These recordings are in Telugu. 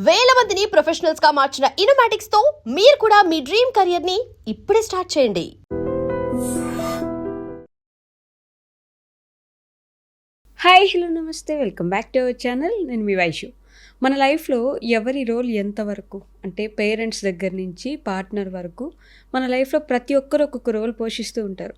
వేల మందిని ప్రొఫెషనల్స్ గా మార్చిన ఇనోమాటిక్స్ తో మీరు కూడా మీ డ్రీమ్ కెరియర్ ని ఇప్పుడే స్టార్ట్ చేయండి. హాయ్ హలో నమస్తే, welcome back to our channel. నేను మీ వైషు. మన లైఫ్లో ఎవరి రోల్ ఎంతవరకు అంటే పేరెంట్స్ దగ్గర నుంచి పార్ట్నర్ వరకు మన లైఫ్లో ప్రతి ఒక్కరు ఒక్కొక్క రోల్ పోషిస్తూ ఉంటారు.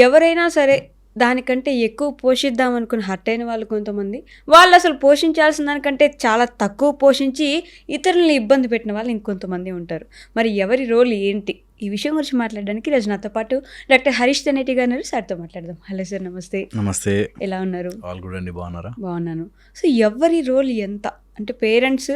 ఎవరైనా సరే దానికంటే ఎక్కువ పోషిద్దాం అనుకుని హర్ట్ అయిన వాళ్ళు కొంతమంది, వాళ్ళు అసలు పోషించాల్సిన దానికంటే చాలా తక్కువ పోషించి ఇతరులని ఇబ్బంది పెట్టిన వాళ్ళు ఇంకొంతమంది ఉంటారు. మరి ఎవరి రోల్ ఏంటి, ఈ విషయం గురించి మాట్లాడడానికి ఈరోజు నాతో పాటు డాక్టర్ హరీష్ తెనేటి గారు ఉన్నారు. సార్తో మాట్లాడదాం. హలో సార్, నమస్తే. నమస్తే. ఎలా ఉన్నారు? ఆల్ గుడ్ అండి. బాగున్నారా? బాగున్నాను. సో ఎవరి రోల్ ఎంత అంటే పేరెంట్స్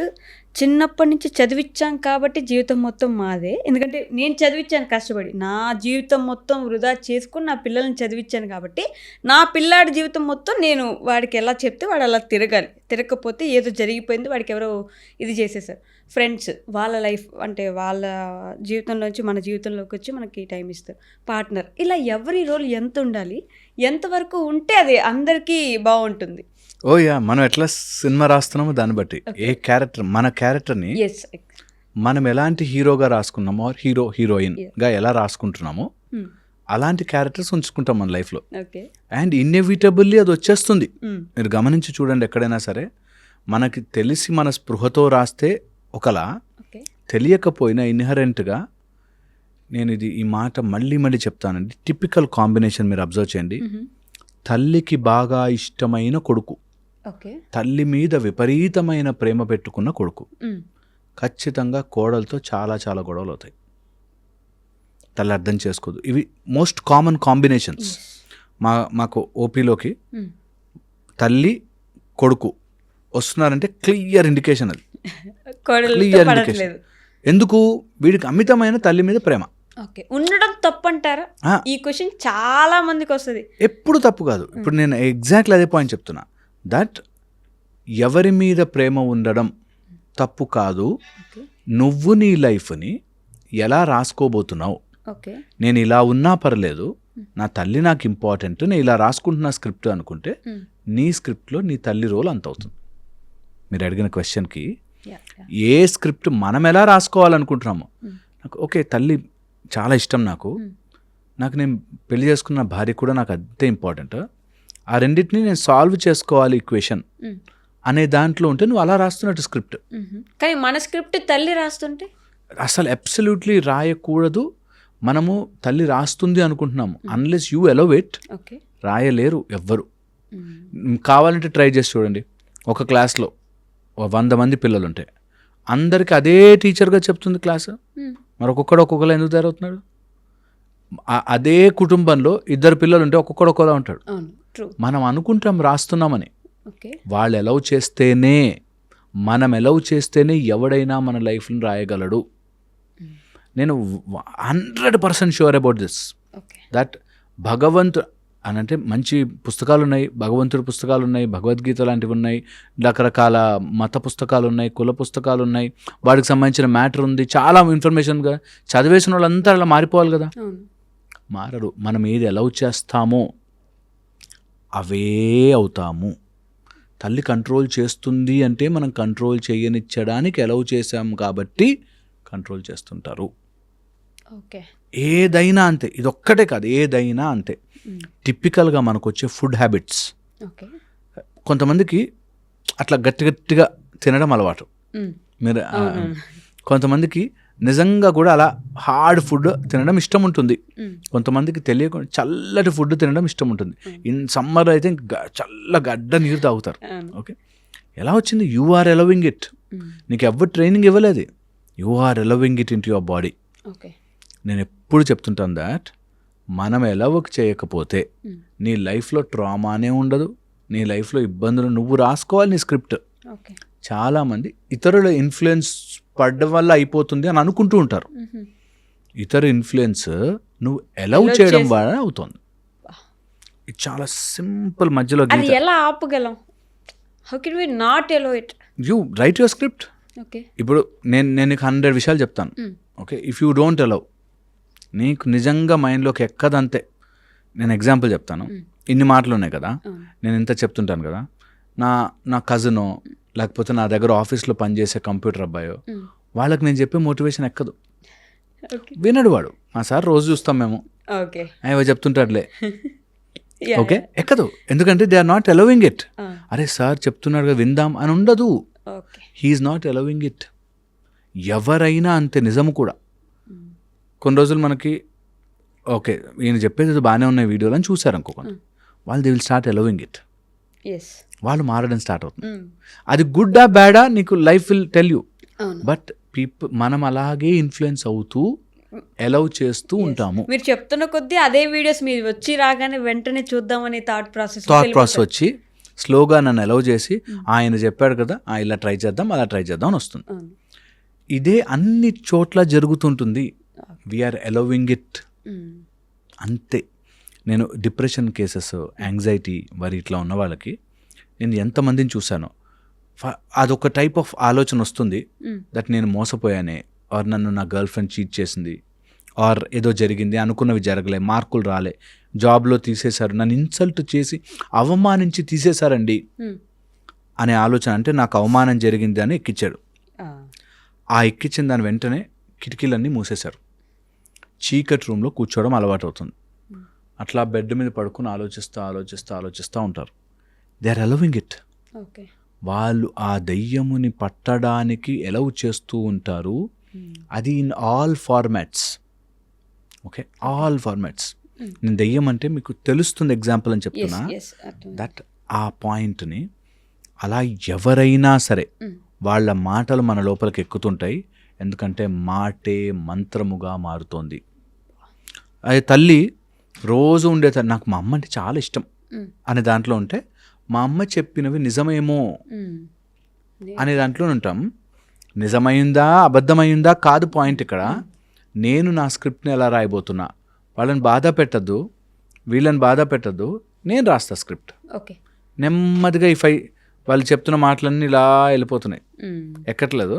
చిన్నప్పటి నుంచి చదివించాం కాబట్టి జీవితం మొత్తం మాదే. ఎందుకంటే నేను చదివించాను కష్టపడి, నా జీవితం మొత్తం వృధా చేసుకుని నా పిల్లల్ని చదివించాను కాబట్టి నా పిల్లాడి జీవితం మొత్తం నేను వాడికి ఎలా చెప్తే వాడు అలా తిరగాలి. తిరగకపోతే ఏదో జరిగిపోయింది, వాడికి ఎవరో ఇది చేసేసారు. ఫ్రెండ్స్ వాళ్ళ లైఫ్ అంటే వాళ్ళ జీవితంలోంచి మన జీవితంలోకి వచ్చి మనకి టైం ఇస్తారు. పార్ట్నర్, ఇలా ఎవరి రోల్ ఎంత ఉండాలి, ఎంతవరకు ఉంటే అది అందరికీ బాగుంటుంది? ఓ యా, మనం ఎట్లా సినిమా రాస్తున్నామో దాన్ని బట్టి ఏ క్యారెక్టర్, మన క్యారెక్టర్ని మనం ఎలాంటి హీరోగా రాసుకున్నామో, హీరోయిన్గా ఎలా రాసుకుంటున్నామో అలాంటి క్యారెక్టర్స్ ఉంచుకుంటాం మన లైఫ్లో. అండ్ ఇన్ఎవిటబుల్లీ అది వచ్చేస్తుంది. మీరు గమనించి చూడండి, ఎక్కడైనా సరే మనకి తెలిసి మన స్పృహతో రాస్తే ఒకలా, తెలియకపోయినా ఇన్హరెంట్గా, నేను ఈ మాట మళ్ళీ చెప్తానండి, టిపికల్ కాంబినేషన్ మీరు అబ్జర్వ్ చేయండి. తల్లికి బాగా ఇష్టమైన కొడుకు, తల్లి మీద విపరీతమైన ప్రేమ పెట్టుకున్న కొడుకు, ఖచ్చితంగా కోడలతో చాలా చాలా గొడవలు అవుతాయి. తల్లి అర్థం చేసుకోదు. ఇవి మోస్ట్ కామన్ కాంబినేషన్స్. మాకు ఓపీలోకి తల్లి కొడుకు వస్తున్నారంటే క్లియర్ ఇండికేషన్, అది క్లియర్ ఇండికేషన్. ఎందుకు? వీడికి అమితమైన తల్లి మీద ప్రేమ. ఉండడం తప్పంటారా? ఈ క్వశ్చన్ చాలా మందికి వస్తుంది. ఎప్పుడు తప్పు కాదు. ఇప్పుడు నేను ఎగ్జాక్ట్లీ అదే పాయింట్ చెప్తున్నా. దట్ ఎవరి మీద ప్రేమ ఉండడం తప్పు కాదు. నువ్వు నీ లైఫ్ని ఎలా రాసుకోబోతున్నావు, నేను ఇలా ఉన్నా పర్లేదు, నా తల్లి నాకు ఇంపార్టెంట్, నేను ఇలా రాసుకుంటున్నా స్క్రిప్ట్ అనుకుంటే నీ స్క్రిప్ట్లో నీ తల్లి రోల్ అంత అవుతుంది. మీరు అడిగిన క్వశ్చన్కి ఏ స్క్రిప్ట్ మనం ఎలా రాసుకోవాలనుకుంటున్నామో, నాకు ఓకే తల్లి చాలా ఇష్టం, నాకు నేను పెళ్లి చేసుకున్న భార్య కూడా నాకు అంతే ఇంపార్టెంట్, ఆ రెండింటిని నేను సాల్వ్ చేసుకోవాలి ఈక్వేషన్ అనే దాంట్లో ఉంటే నువ్వు అలా రాస్తున్నట్టు స్క్రిప్ట్. కానీ మన స్క్రిప్ట్ తల్లి రాస్తుంటే అసలు అబ్సల్యూట్లీ రాయకూడదు. మనము తల్లి రాస్తుంది అనుకుంటున్నాము. అన్లెస్ యూ అలౌ ఇట్, రాయలేరు ఎవ్వరు. కావాలంటే ట్రై చేసి చూడండి. ఒక క్లాస్లో 100 మంది పిల్లలు ఉంటే అందరికి అదే టీచర్గా చెప్తుంది క్లాసు, మరి ఒక్కొక్కరు ఎందుకు తయారవుతున్నాడు? అదే కుటుంబంలో 2 పిల్లలు ఉంటే ఒక్కొక్కడు ఒక్కోలా ఉంటాడు. మనం అనుకుంటాం రాస్తున్నామని. వాళ్ళు అలౌ చేస్తేనే, మనం అలౌ చేస్తేనే ఎవడైనా మన లైఫ్ని రాయగలడు. నేను 100% షూర్ అబౌట్ దిస్. దట్ భగవంతు అని అంటే మంచి పుస్తకాలు ఉన్నాయి, భగవంతుడి పుస్తకాలు ఉన్నాయి, భగవద్గీత లాంటివి ఉన్నాయి, రకరకాల మత పుస్తకాలు ఉన్నాయి, కుల పుస్తకాలు ఉన్నాయి, వాడికి సంబంధించిన మ్యాటర్ ఉంది, చాలా ఇన్ఫర్మేషన్గా చదివేసిన వాళ్ళంతా అలా మారిపోవాలి కదా. మారరు. మనం ఏది అలౌ చేస్తామో అవే అవుతాము. తల్లి కంట్రోల్ చేస్తుంది అంటే మనం కంట్రోల్ చేయనిచ్చడానికి అలౌ చేసాము కాబట్టి కంట్రోల్ చేస్తుంటారు. ఏదైనా అంతే, ఇదొక్కటే కాదు, ఏదైనా అంతే. టిపికల్గా మనకు వచ్చే ఫుడ్ హ్యాబిట్స్, కొంతమందికి అట్లా గట్టిగా తినడం అలవాటు. మీరు కొంతమందికి నిజంగా కూడా అలా హార్డ్ ఫుడ్ తినడం ఇష్టం ఉంటుంది, కొంతమందికి తెలియకుండా చల్లటి ఫుడ్ తినడం ఇష్టం ఉంటుంది. ఇన్ సమ్మర్ అయితే చల్ల గడ్డ నీరు తాగుతారు. ఓకే, ఎలా వచ్చింది? You are allowing it. నీకు ఎవరు ట్రైనింగ్ ఇవ్వలేదు, you are allowing it into your body. నేను ఎప్పుడు చెప్తుంటాను దాట్ మనం అలౌ చేయకపోతే నీ లైఫ్లో ట్రామానే ఉండదు, నీ లైఫ్లో ఇబ్బందులు నువ్వు రాసుకోవాలి నీ స్క్రిప్ట్. చాలామంది ఇతరుల ఇన్ఫ్లుయెన్స్ పడడం వల్ల అయిపోతుంది అని అనుకుంటూ ఉంటారు. ఇతర ఇన్ఫ్లుయెన్స్ నువ్వు అలౌ చేయడం వల్ల అవుతుంది. ఇది చాలా సింపుల్. మధ్యలో ఎలా ఆపగలం? How can we not allow it? You write your script. ఇప్పుడు నేను నీకు 100 విషయాలు చెప్తాను. Okay, if you don't allow, నీకు నిజంగా మైండ్లోకి ఎక్కదంతే. నేను ఎగ్జాంపుల్ చెప్తాను. ఇన్ని మాటలు ఉన్నాయి కదా, నేను ఇంత చెప్తుంటాను కదా, నా కజినో లేకపోతే నా దగ్గర ఆఫీస్లో పనిచేసే కంప్యూటర్ అబ్బాయో, వాళ్ళకి నేను చెప్పే మోటివేషన్ ఎక్కదు. ఓకే వినడు వాడు. మా సార్ రోజు చూస్తాం మేము, ఓకే అయ్యో చెప్తుంటాడులే, ఓకే ఎక్కదు. ఎందుకంటే they are not allowing it. అరే సార్ చెప్తున్నాడు కదా విందాం అని ఉండదు. Okay he's not allowing it. ఎవరైనా అంతే, నిజము కూడా. కొన్ని రోజులు మనకి ఓకే ఈయన చెప్పేది బాగానే ఉన్నాయి వీడియోలు అని చూసారు అనుకోకుండా, వాళ్ళు they will start allowing it. Yes వాళ్ళు మారడం స్టార్ట్ అవుతుంది. అది గుడ్డా బ్యాడా నీకు life will tell you. But మనం అలాగే ఇన్ఫ్లుయెన్స్ అవుతూ అలౌ చేస్తూ ఉంటాము. మీరు చెప్తున్న కొద్దీ అదే వీడియోస్ మీరు వచ్చి రాగానే వెంటనే చూద్దామని థాట్ ప్రాసెస్ వచ్చి స్లోగా నన్ను అలౌ చేసి ఆయన చెప్పాడు కదా ఇలా ట్రై చేద్దాం అలా ట్రై చేద్దాం అని వస్తుంది. ఇదే అన్ని చోట్ల జరుగుతుంటుంది. వీఆర్ అలౌవింగ్ ఇట్ అంతే. నేను డిప్రెషన్ కేసెస్, యాంగ్జైటీ, వరి ఇట్లా ఉన్న వాళ్ళకి నేను ఎంతమందిని చూశానో అదొక టైప్ ఆఫ్ ఆలోచన వస్తుంది. దట్ నేను మోసపోయానే, ఆర్ నన్ను నా గర్ల్ ఫ్రెండ్ చీట్ చేసింది, ఆర్ ఏదో జరిగింది, అనుకున్నవి జరగలే, మార్కులు రాలే, జాబ్లో తీసేశారు, నన్ను ఇన్సల్ట్ చేసి అవమానించి తీసేశారండి అనే ఆలోచన. అంటే నాకు అవమానం జరిగింది అని ఎక్కించాడు. ఆ ఎక్కించిన దాని వెంటనే కిటికీలన్నీ మూసేశారు. చీకటి రూమ్లో కూర్చోవడం అలవాటు అవుతుంది. అట్లా బెడ్ మీద పడుకుని ఆలోచిస్తూ ఉంటారు. They are allowing it. Okay వాళ్ళు ఆ దయ్యముని పట్టడానికి ఎలౌ చేస్తూ ఉంటారు. అది in all formats. Okay, all formats. నేను దయ్యం అంటే మీకు తెలుస్తుంది ఎగ్జాంపుల్ అని చెప్తున్నా. దట్ ఆ పాయింట్ని అలా ఎవరైనా సరే వాళ్ళ మాటలు మన లోపలికి ఎక్కుతుంటాయి. ఎందుకంటే మాటే మంత్రముగా మారుతోంది. అది తల్లి రోజు ఉండే నాకు మా అమ్మ అంటే చాలా ఇష్టం అనే దాంట్లో ఉంటే, మా అమ్మ చెప్పినవి నిజమేమో అనే దాంట్లో ఉంటాం. నిజమైందా అబద్ధమైందా కాదు పాయింట్ ఇక్కడ. నేను నా స్క్రిప్ట్ని ఎలా రాయబోతున్నా, వాళ్ళని బాధ పెట్టద్దు, వీళ్ళని బాధ పెట్టద్దు, నేను రాస్తా స్క్రిప్ట్. ఓకే నెమ్మదిగా వాళ్ళు చెప్తున్న మాటలన్నీ ఇలా వెళ్ళిపోతున్నాయి, ఎక్కట్లేదు.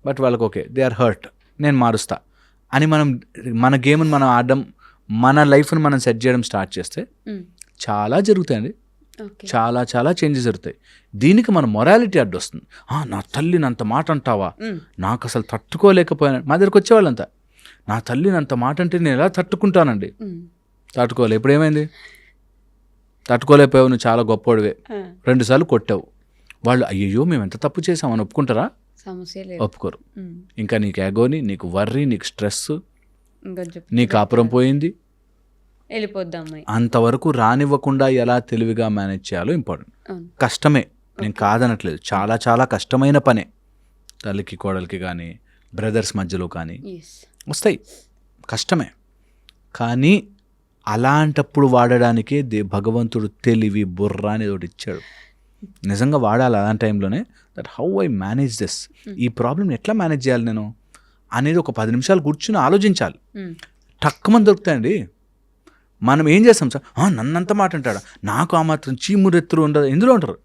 బట్ వాళ్ళకి ఓకే దే ఆర్ హర్ట్, నేను మారుస్తా అని మన గేమ్ని మనం ఆడడం, మన లైఫ్ని మనం సెట్ చేయడం స్టార్ట్ చేస్తే చాలా జరుగుతాయండి. చాలా చాలా చేంజెస్ జరుగుతాయి. దీనికి మన మొరాలిటీ అడ్డు వస్తుంది. నా తల్లిని అంత మాట అంటావా, నాకు అసలు తట్టుకోలేకపోయాను. మా దగ్గరకు వచ్చేవాళ్ళంతా, నా తల్లిని అంత మాట అంటే నేను ఎలా తట్టుకుంటానండి. తట్టుకోలే. ఇప్పుడు ఏమైంది? తట్టుకోలేకపోయావు, నువ్వు చాలా గొప్పోడివే, 2 సార్లు కొట్టావు. వాళ్ళు అయ్యో మేము ఎంత తప్పు చేసామని ఒప్పుకుంటారా? ఒప్పుకోరు. ఇంకా నీకు ఎగోని, నీకు వర్రీ, నీకు స్ట్రెస్, నీ కాపురం పోయింది, వెళ్ళిపోద్దాం. అంతవరకు రానివ్వకుండా ఎలా తెలివిగా మేనేజ్ చేయాలో ఇంపార్టెంట్. కష్టమే, నేను కాదనట్లేదు, చాలా చాలా కష్టమైన పనే. తల్లికి కోడలికి కానీ, బ్రదర్స్ మధ్యలో కానీ వస్తాయి, కష్టమే. కానీ అలాంటప్పుడు వాడడానికే భగవంతుడు తెలివి, బుర్ర అనేది ఒకటి ఇచ్చాడు. నిజంగా వాడాలి అలాంటి టైంలోనే. That how I manage this, ఈ ప్రాబ్లమ్ ఎట్లా మేనేజ్ చేయాలి నేను అనేది ఒక 10 నిమిషాలు కూర్చుని ఆలోచించాలి. టక్కుమని దొరుకుతాయండి. మనం ఏం చేస్తాం సార్, నన్నంత మాట అంటాడా, నాకు ఆ మాత్రం చీమురెత్తురు ఉండదు. ఎందులో ఉంటారు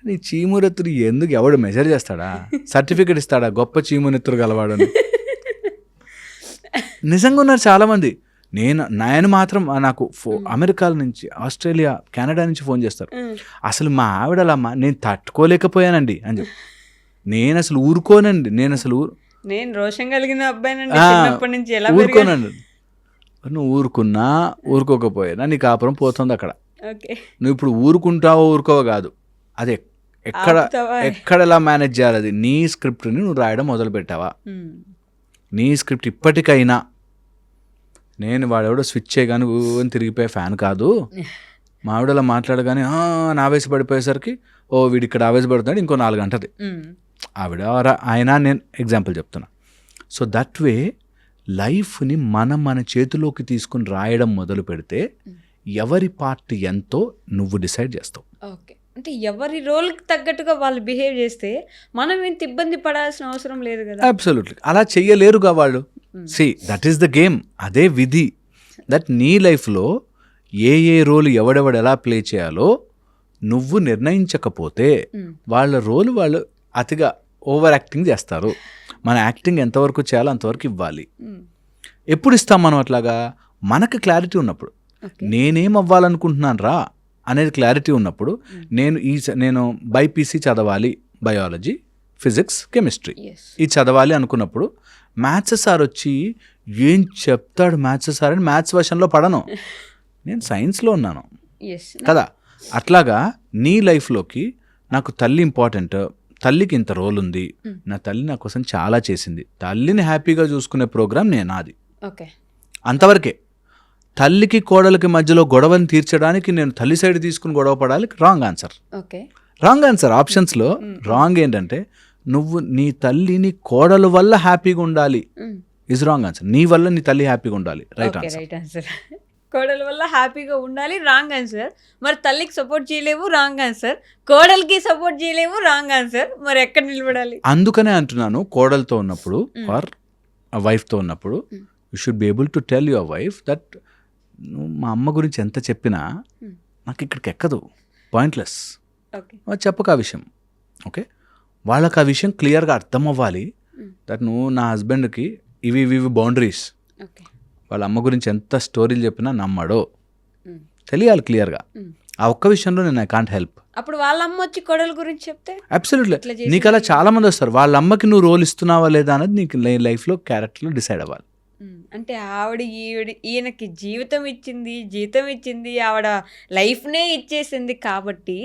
నీ చీమురెత్తురు? ఎందుకు ఎవడు మెజర్ చేస్తాడా, సర్టిఫికెట్ ఇస్తాడా గొప్ప చీమురెత్తురు గలవాడు అని? నిజంగా ఉన్నారు చాలామంది. నేను మాత్రం నాకు అమెరికా నుంచి, ఆస్ట్రేలియా, కెనడా నుంచి ఫోన్ చేస్తారు. అసలు మా ఆవిడలమ్మ నేను తట్టుకోలేకపోయానండి అని చెప్పి. నేను అసలు ఊరుకోనండి, నేను రోషం కలిగిన అబ్బాయినండి, ఊరుకోనండి. నువ్వు ఊరుకున్నా ఊరుకోకపోయినా నీ కాపురం పోతుంది అక్కడ. నువ్వు ఇప్పుడు ఊరుకుంటావో ఊరుకోవో కాదు, అది ఎక్కడ ఎలా మేనేజ్ చేయాలి, అది నీ స్క్రిప్ట్ని నువ్వు రాయడం మొదలు పెట్టావా? నీ స్క్రిప్ట్ ఇప్పటికైనా, నేను వాడెవడో స్విచ్ చేయగానే అని తిరిగిపోయే ఫ్యాన్ కాదు. మా ఆవిడలా మాట్లాడగానే నా ఆవేశపడిపోయేసరికి వీడు ఇక్కడ ఆవేశపడుతున్నాడు, ఇంకో 4 గంటది ఆవిడ ఆయన, నేను ఎగ్జాంపుల్ చెప్తున్నా. సో దట్ వే లైఫ్ని మన చేతిలోకి తీసుకుని రాయడం మొదలు పెడితే ఎవరి పార్ట్ ఎంతో నువ్వు డిసైడ్ చేస్తావు. ఓకే, అంటే ఎవరి రోల్కి తగ్గట్టుగా వాళ్ళు బిహేవ్ చేస్తే మనం ఎంత ఇబ్బంది పడాల్సిన అవసరం లేదు కదా. అబ్సల్యూట్లీ. అలా చెయ్యలేరుగా వాళ్ళు. See that is the game, అదే విధి. దట్ నీ లైఫ్లో ఏ రోలు ఎవడెవడు ఎలా ప్లే చేయాలో నువ్వు నిర్ణయించకపోతే వాళ్ళ రోలు వాళ్ళు అతిగా ఓవర్ యాక్టింగ్ చేస్తారు. మన యాక్టింగ్ ఎంతవరకు చేయాలో అంతవరకు ఇవ్వాలి. ఎప్పుడు ఇస్తాం మనం అట్లాగా? మనకు క్లారిటీ ఉన్నప్పుడు, నేనేం అవ్వాలనుకుంటున్నాను రా అనేది క్లారిటీ ఉన్నప్పుడు, నేను బైపీసీ చదవాలి, బయాలజీ, ఫిజిక్స్, కెమిస్ట్రీ ఎస్ ఇది చదవాలి అనుకున్నప్పుడు మ్యాథ్స్ సార్ వచ్చి ఏం చెప్తాడు మ్యాథ్స్ సార్ అని మ్యాథ్స్ వర్షన్లో పడను, నేను సైన్స్లో ఉన్నాను ఎస్ కదా. అట్లాగా నీ లైఫ్లోకి నాకు తల్లి ఇంపార్టెంట్, తల్లికి ఇంత రోల్ ఉంది, నా తల్లి నా కోసం చాలా చేసింది, తల్లిని హ్యాపీగా చూసుకునే ప్రోగ్రామ్ నాది, ఓకే అంతవరకే. తల్లికి కోడలికి మధ్యలో గొడవని తీర్చడానికి నేను తల్లి సైడ్ తీసుకుని గొడవ పడాలి, wrong answer. Okay wrong answer. ఆప్షన్స్లో రాంగ్ ఏంటంటే నువ్వు నీ తల్లి నీ కోడల వల్ల హ్యాపీగా ఉండాలి ఇస్ రాంగ్ ఆన్సర్. నీ వల్ల నీ తల్లి హ్యాపీగా ఉండాలి right okay answer. Right answer. కోడల వల్ల హ్యాపీగా ఉండాలి రాంగ్ ఆన్సర్. మరి తల్లికి సపోర్ట్ చేయలేవు రాంగ్ ఆన్సర్, కోడలికి సపోర్ట్ చేయలేవు రాంగ్ ఆన్సర్. మరి ఎక్కడ నిలబడాలి? అందుకనే అంటున్నాను కోడలతో ఉన్నప్పుడు ఆర్ వైఫ్తో ఉన్నప్పుడు you should be able to tell your wife that నువ్వు మా అమ్మ గురించి ఎంత చెప్పినా నాకు ఇక్కడికి ఎక్కదు, పాయింట్లెస్, ఓకే చెప్పక ఆ విషయం. ఓకే, వాళ్ళకి ఆ విషయం క్లియర్గా అర్థం అవ్వాలి దట్ నువ్వు నా హస్బెండ్కి ఇవి ఇవి బౌండరీస్. ఓకే వాళ్ళ అమ్మ గురించి ఎంత స్టోరీలు చెప్పినా నమ్మడో తెలియాలి క్లియర్గా. ఆ ఒక్క విషయంలో నేను ఐ కాంట్ హెల్ప్. అప్పుడు వాళ్ళ అమ్మ వచ్చి కోడల గురించి చెప్తే అబ్సల్యూట్లీ ఇట్లా చేసింది. నీకు అలా చాలా మంది వస్తారు, వాళ్ళ అమ్మకి నువ్వు రోల్ ఇస్తున్నావా లేదా అనేది నీకు లైఫ్లో క్యారెక్టర్లో డిసైడ్ అవ్వాలి. అంటే ఆవిడ ఈయనకి జీవితం ఇచ్చింది, జీతం ఇచ్చింది, ఆవిడ లైఫ్నే ఇచ్చేసింది కాబట్టి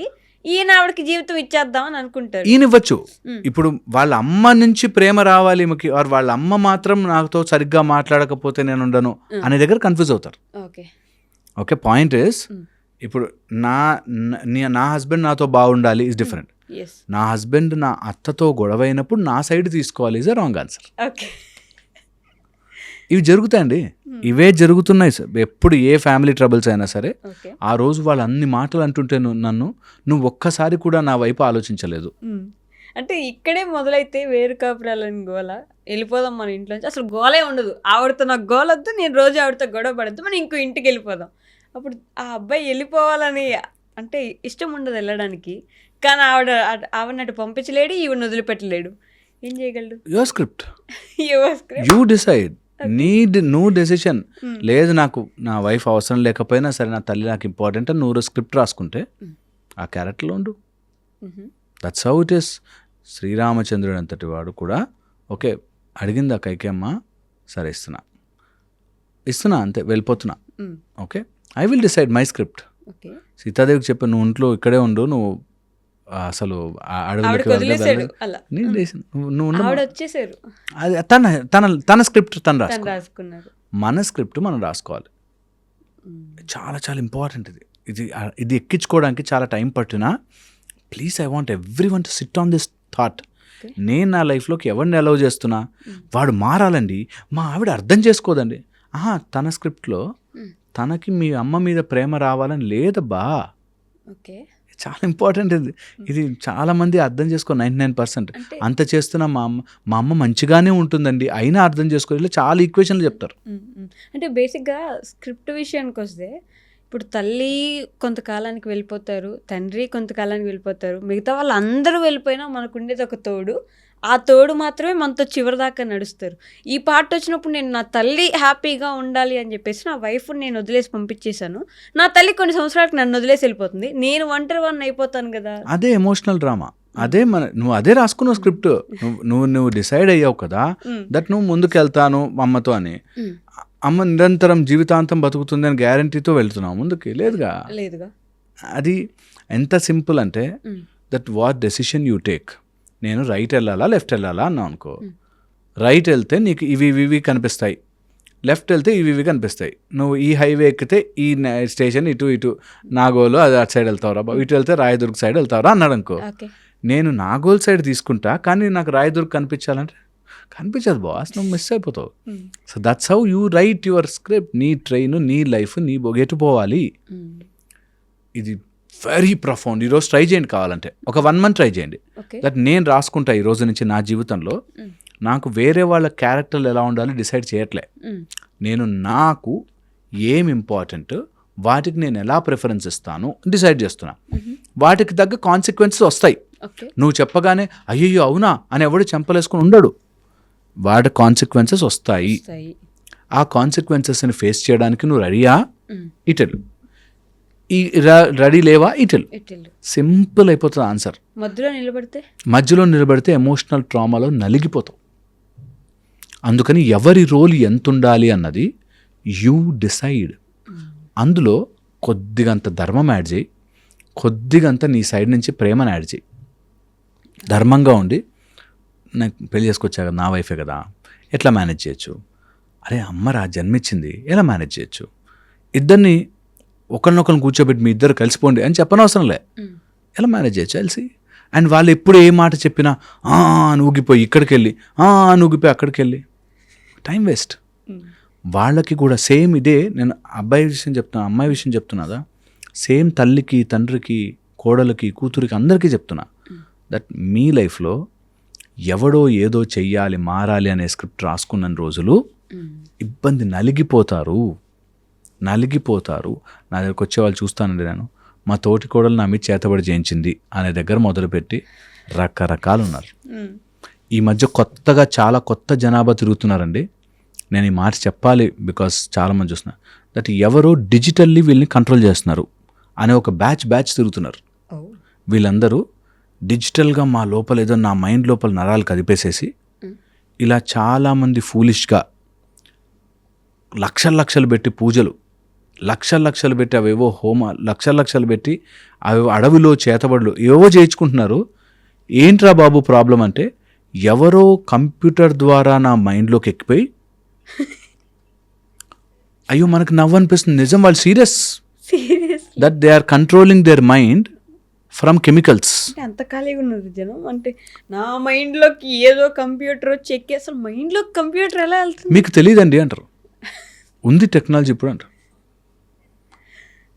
ఈయన ఆవిడకి జీవితం ఇచ్చేద్దాం అని అనుకుంటారు. ఈయన ఇవ్వచ్చు. ఇప్పుడు వాళ్ళ అమ్మ నుంచి ప్రేమ రావాలి ఈమెకి, ఆర్ వాళ్ళ అమ్మ మాత్రం నాతో సరిగ్గా మాట్లాడకపోతే నేను ఉండను అనే దగ్గర కన్ఫ్యూజ్ అవుతారు. ఓకే ఓకే, పాయింట్ ఇస్ ఇప్పుడు నా హస్బెండ్ నాతో బాగుండాలి ఇస్ డిఫరెంట్. ఎస్ నా హస్బెండ్ నా అత్తతో గొడవ అయినప్పుడు నా సైడ్ తీసుకోవాలి is a wrong answer. Okay ఇవి జరుగుతాయండి, ఇవే జరుగుతున్నాయి సార్. ఎప్పుడు ఏ ఫ్యామిలీ ట్రబుల్స్ అయినా సరే ఓకే ఆ రోజు వాళ్ళు అన్ని మాటలు అంటుంటే నువ్వు ఒక్కసారి కూడా నా వైపు ఆలోచించలేదు. అంటే ఇక్కడే మొదలైతే వేరు కాపురాలని గోల, వెళ్ళిపోదాం మన ఇంట్లోంచి, అసలు గోలే ఉండదు. ఆవిడతో నాకు గోలొద్దు, నేను రోజు ఆవిడతో గొడవ పడద్దు, మనం ఇంకో ఇంటికి వెళ్ళిపోదాం. అప్పుడు ఆ అబ్బాయి వెళ్ళిపోవాలని అంటే ఇష్టం ఉండదు వెళ్ళడానికి, కానీ ఆవిడని అటు పంపించలేడు, ఈవిడని వదిలిపెట్టలేడు. ఏం చేయగలడు? Your script, your script. You decide, నువ్వు డెసిషన్. లేదు నాకు నా వైఫ్ అవసరం లేకపోయినా సరే నా తల్లి నాకు ఇంపార్టెంట్ అని నువ్వు స్క్రిప్ట్ రాసుకుంటే ఆ క్యారెక్టర్లో ఉండు. That's how it is. శ్రీరామచంద్రుడు అంతటి వాడు కూడా ఓకే అడిగిందా కైకేమ్మ, సరే ఇస్తున్నా అంతే, వెళ్ళిపోతున్నా. Okay, I will decide my script. Okay సీతాదేవికి చెప్పి నువ్వు ఇంట్లో ఇక్కడే ఉండు, నువ్వు అసలు ఆవిడకి వదిలేసాడు అలా. ఆవిడ వచ్చేసారు, అది తన స్క్రిప్ట్ తను తను రాసుకున్నారు. మన స్క్రిప్ట్ మనం రాసుకోవాలి. చాలా చాలా ఇంపార్టెంట్ ఇది ఎక్కించుకోవడానికి చాలా టైం పట్టినా please I want every one to SIT on this thought. నేను నా లైఫ్లోకి ఎవరిని అలౌ చేస్తున్నా వాడు మారాలండి, మా ఆవిడ అర్థం చేసుకోదండి. తన స్క్రిప్ట్లో తనకి మీ అమ్మ మీద ప్రేమ రావాలని లేదబ్బా. ఓకే చాలా ఇంపార్టెంట్ ఇది చాలా మంది అర్థం చేసుకో. 99% అంత చేస్తున్నా మా అమ్మ మంచిగానే ఉంటుందండి అయినా అర్థం చేసుకో, ఇలా చాలా ఈక్వేషన్లు చెప్తారు. అంటే బేసిక్గా స్క్రిప్ట్ విషయానికి వస్తే ఇప్పుడు తల్లి కొంతకాలానికి వెళ్ళిపోతారు, తండ్రి కొంతకాలానికి వెళ్ళిపోతారు, మిగతా వాళ్ళు అందరూ వెళ్ళిపోయినా మనకు ఉండేది ఒక తోడు. ఆ తోడు మాత్రమే మనతో చివరి దాకా నడుస్తారు. ఈ పార్ట్ వచ్చినప్పుడు నేను నా తల్లి హ్యాపీగా ఉండాలి అని చెప్పేసి నా వైఫ్ని నేను వదిలేసి పంపించేశాను. నా తల్లి కొన్ని సంవత్సరాలకు నన్ను వదిలేసి వెళ్ళిపోతుంది, నేను ఒంటరి అయిపోతాను కదా. అదే ఎమోషనల్ డ్రామా, అదే నువ్వు అదే రాసుకున్నావు స్క్రిప్ట్. నువ్వు డిసైడ్ అయ్యావు కదా దట్ నువ్వు ముందుకు వెళ్తాను అమ్మతో అని. అమ్మ నిరంతరం జీవితాంతం బతుకుతుంది అని గ్యారంటీతో వెళ్తున్నావు ముందుకి? లేదుగా. అది ఎంత సింపుల్ అంటే that what decision you take. నేను రైట్ వెళ్ళాలా లెఫ్ట్ వెళ్ళాలా అన్నావు అనుకో, రైట్ వెళ్తే నీకు ఇవి కనిపిస్తాయి, లెఫ్ట్ వెళ్తే ఇవి కనిపిస్తాయి. నువ్వు ఈ హైవే ఎక్కితే ఈ స్టేషన్ ఇటు నాగోలు అది అటు సైడ్ వెళ్తావురా, ఇటు వెళ్తే రాయదుర్గ్ సైడ్ వెళ్తావురా అన్నాడు అనుకో. నేను నాగోల్ సైడ్ తీసుకుంటా కానీ నాకు రాయదుర్గ్ కనిపించాలంటే కనిపించదు బాస్, నువ్వు మిస్ అయిపోతావు. So that's how you right your script. నీ ట్రైన్, నీ లైఫ్, నీ ఎటు పోవాలి. ఇది వెరీ ప్రొఫౌండ్. ఈరోజు ట్రై చేయండి, కావాలంటే ఒక 1 month ట్రై చేయండి. దట్ నేను రాసుకుంటా ఈ రోజు నుంచి నా జీవితంలో నాకు వేరే వాళ్ళ క్యారెక్టర్లు ఎలా ఉండాలి డిసైడ్ చేయట్లే. నేను నాకు ఏం ఇంపార్టెంట్ వాటికి నేను ఎలా ప్రిఫరెన్స్ ఇస్తాను డిసైడ్ చేస్తున్నా. వాటికి తగ్గ కాన్సిక్వెన్సెస్ వస్తాయి. నువ్వు చెప్పగానే అయ్యయ్యో అవునా అని ఎవడు చెంపలేసుకుని ఉండడు. వాటి కాన్సిక్వెన్సెస్ వస్తాయి. ఆ కాన్సిక్వెన్సెస్ని ఫేస్ చేయడానికి నువ్వు రెడీయా? ఇటెలు ఈ రెడీ లేవా ఇటెల్. ఇటెల్ సింపుల్ అయిపోతుంది ఆన్సర్. మధ్యలో నిలబడితే ఎమోషనల్ ట్రామాలో నలిగిపోతావు. అందుకని ఎవరి రోల్ ఎంత ఉండాలి అన్నది యూ డిసైడ్. అందులో కొద్దిగంత ధర్మం యాడ్ చేయి, కొద్దిగంత నీ సైడ్ నుంచి ప్రేమను యాడ్ చేయి. ధర్మంగా ఉండి నాకు పెళ్లి చేసుకొచ్చా కదా, నా వైఫే కదా, ఎట్లా మేనేజ్ చేయొచ్చు, అరే అమ్మరా జన్మించింది ఎలా మేనేజ్ చేయొచ్చు, ఇద్దరిని ఒకరినొకరిని కూర్చోబెట్టి మీ ఇద్దరు కలిసిపోండి అని చెప్పనవసరం లే, ఎలా మేనేజ్ చేయొచ్చు తెలిసి. అండ్ వాళ్ళు ఎప్పుడు ఏ మాట చెప్పినా అని ఊగిపోయి ఇక్కడికి వెళ్ళి అని ఊగిపోయి అక్కడికి వెళ్ళి టైం వేస్ట్. వాళ్ళకి కూడా సేమ్ ఇదే, నేను అబ్బాయి విషయం చెప్తున్నా, అమ్మాయి విషయం చెప్తున్నదా, సేమ్ తల్లికి తండ్రికి కోడలికి కూతురికి అందరికీ చెప్తున్నా దట్ మీ లైఫ్లో ఎవడో ఏదో చెయ్యాలి మారాలి అనే స్క్రిప్ట్ రాసుకున్న రోజులు ఇబ్బంది నలిగిపోతారు. నా దగ్గరకు వచ్చే వాళ్ళు చూస్తానండి, నేను మా తోటి కోడలు నా మీద చేతబడి చేయించింది అనే దగ్గర మొదలుపెట్టి రకరకాలు ఉన్నారు. ఈ మధ్య కొత్తగా చాలా కొత్త జనాభా తిరుగుతున్నారండి. నేను ఈ మాట చెప్పాలి బికాస్ చాలామంది చూస్తున్నా దట్ ఎవరో డిజిటల్లీ వీళ్ళని కంట్రోల్ చేస్తున్నారు అనే ఒక బ్యాచ్ తిరుగుతున్నారు. వీళ్ళందరూ డిజిటల్గా మా లోపల ఏదో నా మైండ్ లోపల నరాలు కదిపేసేసి ఇలా చాలామంది ఫూలిష్గా లక్షలు పెట్టి పూజలు, లక్షలు పెట్టి అవేవో లక్షలు పెట్టి అవేవో అడవిలో చేతబడులు ఏవో చేయించుకుంటున్నారు. ఏంట్రా బాబు ప్రాబ్లం అంటే ఎవరో కంప్యూటర్ ద్వారా నా మైండ్లోకి ఎక్కిపోయి అయ్యో మనకు నవ్వు అనిపిస్తుంది. నిజం, వాళ్ళు serious that they are controlling their mind from chemicals. అంత ఖాళీగా ఉన్నారు జనం. అంటే నా మైండ్లోకి ఏదో కంప్యూటర్ వచ్చి ఎక్కి అసలు మైండ్లోకి కంప్యూటర్ ఎలా వెళ్తుంది మీకు తెలియదండి అంటారు. ఉంది టెక్నాలజీ ఇప్పుడు అంటారు.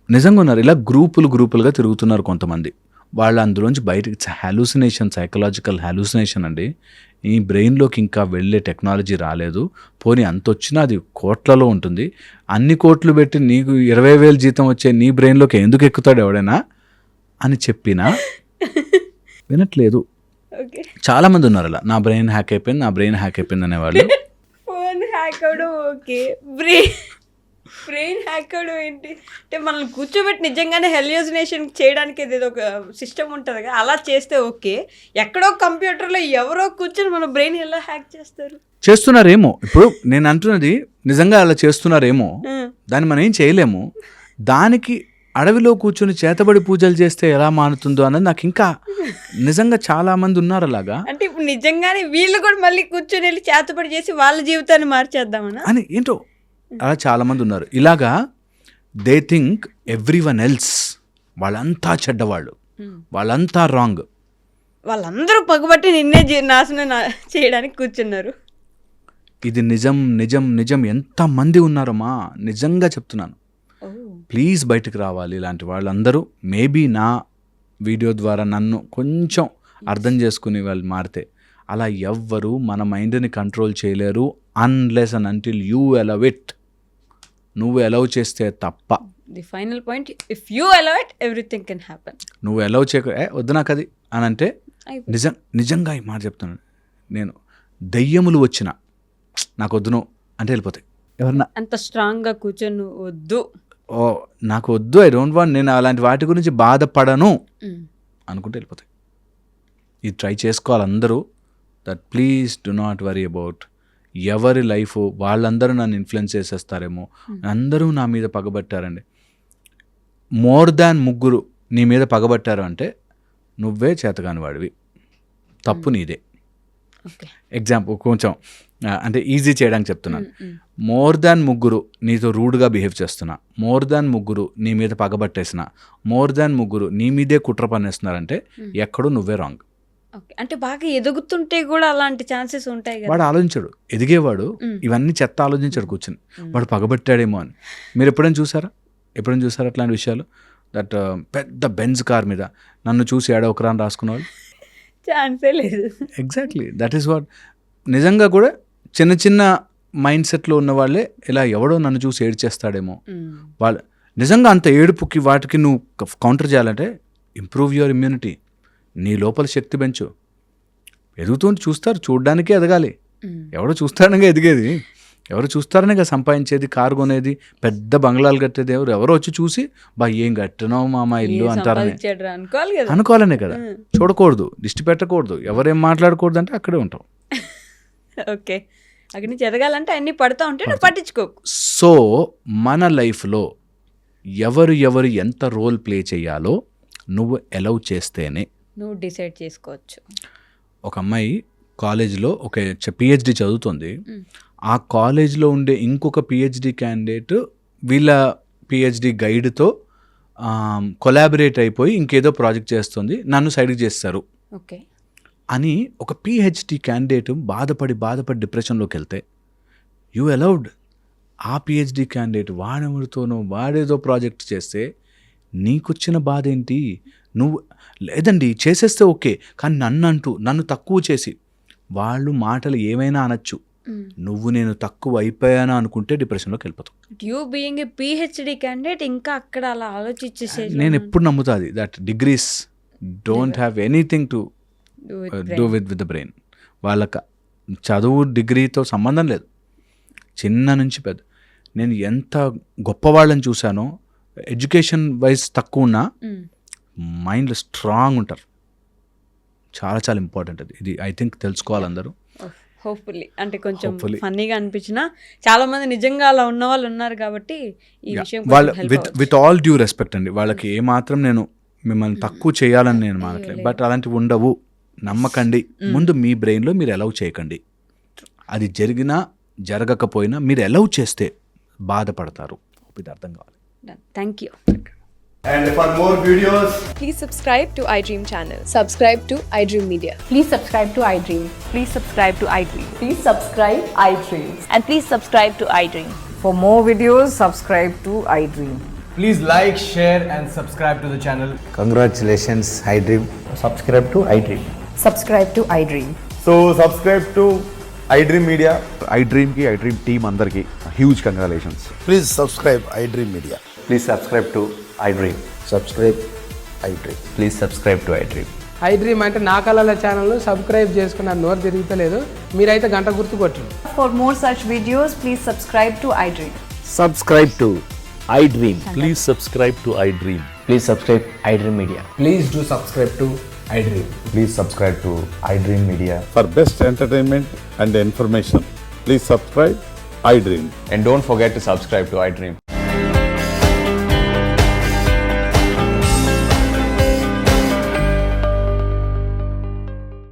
నిజంగా ఉన్నారు. ఇలా గ్రూపులుగా తిరుగుతున్నారు కొంతమంది. వాళ్ళు అందులోంచి బయటకి హాలూసినేషన్, సైకలాజికల్ హాలూసినేషన్ అండి. ఈ బ్రెయిన్లోకి ఇంకా వెళ్ళే టెక్నాలజీ రాలేదు. పోనీ అంత వచ్చినా అది కోట్లలో ఉంటుంది. అన్ని కోట్లు పెట్టి నీకు 20,000 జీతం వచ్చే నీ బ్రెయిన్లోకి ఎందుకు ఎక్కుతాడు ఎవడైనా అని చెప్పినా వినట్లేదు. చాలామంది ఉన్నారు అలా, నా బ్రెయిన్ హ్యాక్ అయిపోయింది అనేవాళ్ళు. ఫోన్ హ్యాక్ అవడం ఓకే, బ్రెయిన్ హ్యాక్ అవడం ఏంటి అంటే మనల్ని కూర్చోబెట్టి నిజంగానే హెల్యూసినేషన్ చేయడానికి ఏదో ఒక సిస్టమ్ ఉంటుంది కదా, అలా చేస్తే ఓకే. ఎక్కడో కంప్యూటర్లో ఎవరో కూర్చొని మన బ్రెయిన్ ఎలా హ్యాక్ చేస్తున్నారేమో. ఇప్పుడు నేను అంటున్నది నిజంగా అలా చేస్తున్నారేమో, దాన్ని మనం ఏం చేయలేము. దానికి అడవిలో కూర్చొని చేతబడి పూజలు చేస్తే ఎలా మానుతుందో అన్నది నాకు ఇంకా నిజంగా చాలా మంది ఉన్నారు అలాగా. అంటే ఇప్పుడు నిజంగానే వీళ్ళు కూడా మళ్ళీ కూర్చొని వెళ్ళి చేతబడి చేసి వాళ్ళ జీవితాన్ని మార్చేద్దామని అని ఏంటో అలా చాలా మంది ఉన్నారు. ఇలాగా దే థింక్ ఎవ్రీవన్ ఎల్స్, వాళ్ళంతా చెడ్డవాళ్ళు, వాళ్ళంతా రాంగ్, వాళ్ళందరూ పగబట్టి నిన్నే నాశనం చేయడానికి కూర్చున్నారు. ఇది నిజం ఎంతమంది ఉన్నారమ్మా, నిజంగా చెప్తున్నాను. ప్లీజ్ బయటకు రావాలి ఇలాంటి వాళ్ళందరూ. మేబీ నా వీడియో ద్వారా నన్ను కొంచెం అర్థం చేసుకుని వాళ్ళు మారితే. అలా ఎవ్వరు మన మైండ్ని కంట్రోల్ చేయలేరు unless and until you allow it. నువ్వు అలౌ చేస్తే తప్ప. The final point, if you allow it everything can happen. నువ్వు అలౌ చేయక వద్దు నాకు అది అని అంటే నిజంగా ఈ మాట చెప్తున్నాను నేను, దెయ్యములు వచ్చిన నాకు వద్దును అంటే వెళ్ళిపోతాయి. ఎవరన్నా అంత స్ట్రాంగ్గా కూర్చొని వద్దు, నాకు వద్దు, ఐ డోంట్ వాంట్, నేను అలాంటి వాటి గురించి బాధపడను అనుకుంటే వెళ్ళిపోతాయి. ఇది ట్రై చేసుకోవాలి అందరూ. That please do not worry about ఎవరి లైఫ్. వాళ్ళందరూ నన్ను ఇన్ఫ్లుయెన్స్ చేసేస్తారేమో, అందరూ నా మీద పగబట్టారండి. మోర్ దాన్ 3 నీ మీద పగబట్టారు అంటే నువ్వే చేతగాని వాడివి, తప్పు నీదే. ఎగ్జాంపుల్ కొంచెం అంటే ఈజీ చేయడానికి చెప్తున్నాను. మోర్ దాన్ 3 నీతో రూడ్గా బిహేవ్ చేస్తున్నా, మోర్ దాన్ 3 నీ మీద పగబట్టేసిన, మోర్ దాన్ 3 నీ మీదే కుట్ర పన్నేస్తున్నారంటే ఎక్కడో నువ్వే రాంగ్. అంటే బాగా ఎదుగుతుంటే కూడా అలాంటి ఛాన్సెస్ ఉంటాయి కదా. వాడు ఆలోచించాడు, ఎదిగేవాడు ఇవన్నీ చెత్త ఆలోచించాడు కూర్చొని, వాడు పగబట్టాడేమో అని. మీరు ఎప్పుడైనా చూసారా అట్లాంటి విషయాలు? దట్ పెద్ద బెంజ్ కార్ మీద నన్ను చూసి ఏడవకరా అని రాసుకునేవాళ్ళు ఛాన్సే లేదు. Exactly that is what. నిజంగా కూడా చిన్న మైండ్ సెట్లో ఉన్న వాళ్ళే ఇలా ఎవడో నన్ను చూసి ఏడ్చేస్తాడేమో, వాళ్ళు నిజంగా అంత ఏడుపుకి వాటికి నువ్వు కౌంటర్ చేయాలంటే ఇంప్రూవ్ యువర్ ఇమ్యూనిటీ. నీ లోపల శక్తి పెంచు. ఎదుగుతుంటే చూస్తారు, చూడ్డానికే ఎదగాలి. ఎవడో చూస్తాడనగా ఎదిగేది. ఎవరు చూస్తారనే కదా సంపాదించేది, కారు కొనేది, పెద్ద బంగ్లాలు కట్టేది. ఎవరో వచ్చి చూసి ఏం కట్టినావు మామ ఇల్లు అంటారని సంపాదించాడురా అనుకోవాలి కదా. అనుకోవాలనే కదా. చూడకూడదు, దిష్టి పెట్టకూడదు, ఎవరేం మాట్లాడకూడదు అంటే అక్కడే ఉంటాం. ఓకే, అక్కడి నుంచి ఎదగాలంటే అన్నీ పడుతూ ఉంటే నువ్వు పట్టించుకోకు. సో మన లైఫ్లో ఎవరు ఎంత రోల్ ప్లే చేయాలో నువ్వు అలౌ చేస్తేనే. నువ్వు డిసైడ్ చేసుకోవచ్చు. ఒక అమ్మాయి కాలేజ్లో ఒక పిహెచ్డి చదువుతుంది. ఆ కాలేజ్లో ఉండే ఇంకొక పిహెచ్డి క్యాండిడేట్ వీళ్ళ పిహెచ్డి గైడ్తో కొలాబరేట్ అయిపోయి ఇంకేదో ప్రాజెక్ట్ చేస్తుంది, నన్ను సైడ్కి చేస్తారు ఓకే అని ఒక పిహెచ్డి క్యాండిడేట్ బాధపడి డిప్రెషన్లోకి వెళ్తే యూ అలౌడ్ ఆ పిహెచ్డి క్యాండిడేట్ వాడేదో ప్రాజెక్ట్ చేస్తే నీకొచ్చిన బాధ ఏంటి? నువ్వు లేదండి చేసేస్తే ఓకే, కానీ నన్ను తక్కువ చేసి వాళ్ళు మాటలు ఏమైనా అనొచ్చు, నేను తక్కువ అయిపోయాను అనుకుంటే డిప్రెషన్లోకి వెళ్ళిపోతాం. You being a PhD candidate ఇంకా అక్కడ అలా ఆలోచించేసే నేను ఎప్పుడు నమ్ముతాది that degrees don't have anything to do with the brain. వాళ్ళకి చదువు డిగ్రీతో సంబంధం లేదు, చిన్న నుంచి పెద్ద. నేను ఎంత గొప్పవాళ్ళని చూశానో ఎడ్యుకేషన్ వైజ్ తక్కువ ఉన్నా మైండ్లో స్ట్రాంగ్ ఉంటారు. చాలా చాలా ఇంపార్టెంట్ అది. ఇది ఐ థింక్ తెలుసుకోవాలి అందరూ. హోప్ఫుల్లీ అంటే కొంచెం ఫన్నీగా అనిపించినా చాలా మంది నిజంగా అలా ఉన్న వాళ్ళు ఉన్నారు కాబట్టి ఈ విషయం వాళ్ళు విత్ ఆల్ డ్యూ రెస్పెక్ట్ అండి, వాళ్ళకి ఏమాత్రం నేను మిమ్మల్ని తక్కువ చేయాలని నేను మానట్లేదు, బట్ అలాంటివి ఉండవు. నమ్మకండి, ముందు మీ బ్రెయిన్లో మీరు అలౌ చేయకండి. అది జరిగినా జరగకపోయినా మీరు అలౌ చేస్తే బాధపడతారు. ఇది అర్థం కావాలి. Thank you. And for more videos, Please subscribe to iDream channel. Subscribe to iDream Media. Please subscribe to iDream. Please subscribe to iDream. Please subscribe iDream. And please subscribe to iDream. For more videos, subscribe to iDream. please like, share, and subscribe to the channel. Congratulations, iDream. Subscribe to iDream. Subscribe to iDream. So subscribe to iDream Media. iDream ki iDream team andarki huge congratulations. Please subscribe iDream Media. Please subscribe to iDream. Subscribe iDream. Please subscribe to iDream. iDream అంటే నా కళల ఛానల్ సబ్స్క్రైబ్ చేసుకున్న నోరు తిరుగుతలేదు, మీరైతే గంట గుర్తు కొట్టండి. For more such videos, please subscribe to iDream. Subscribe to iDream. Please subscribe to iDream. Please subscribe iDream Media. Please do subscribe to iDream. Please subscribe to iDream Media. For best entertainment and information, please subscribe iDream. And don't forget to subscribe to iDream.